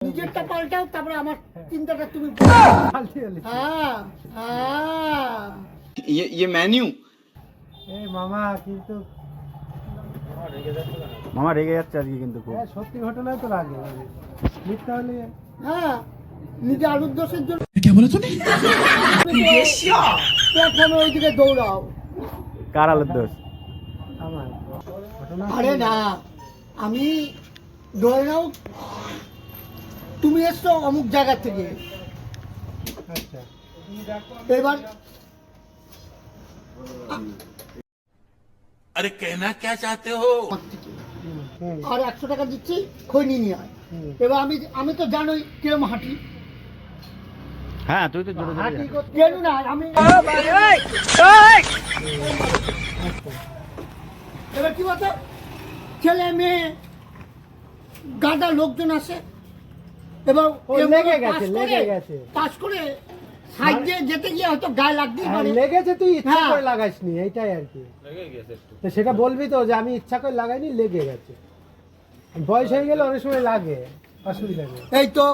নিজেরটা পাল্টাও, তারপরে আমার চিন্তাটা তুমি হ্যাঁ হ্যাঁ। ये मेन्यू এই মামা কিন্তু মামা রেগে যাচ্ছে আজকে কিন্তু খুব। সত্যি ঘটনায় তো লাগে মিথ্যা হলে হ্যাঁ, নিজে আলুর দোষের জন্য क्या बोला तूने প্ল্যাটফর্মে ওইদিকে দৌড়াও। কার আলোর দোষ? আমার ঘটনা আরে না, আমি ধরে নাও তুমি এসছো অমুক জায়গা থেকে, আচ্ছা এবার अरे कहना क्या चाहते हो আর 100 টাকা দিচ্ছি, খৈনি নিয়ে আয়। এবার আমি তো জানোই কিরম হাঁটি, হ্যাঁ তুই তো জোরে জোরে হাঁটি যাস। করতে কেন না আমি। এবার কি বলতো, ছেলে মেয়ে গাদা লোকজন আসে, এবার ও লেগে গেছে। পাস করে সাইড দিয়ে যেতে গিয়ে হয়তো গায়ে লাগতেই হ্যাঁ, পারে। লেগেছে, তুই ইচ্ছা হ্যাঁ। করে লাগাইসনি, এইটাই আর কি। তো সেটা বলবি তো যে আমি ইচ্ছা করে লাগাইনি, লেগে গেছে। বয়স হয়ে গেলে অনেক সময় লাগে, অসুবিধা নেই। এই তো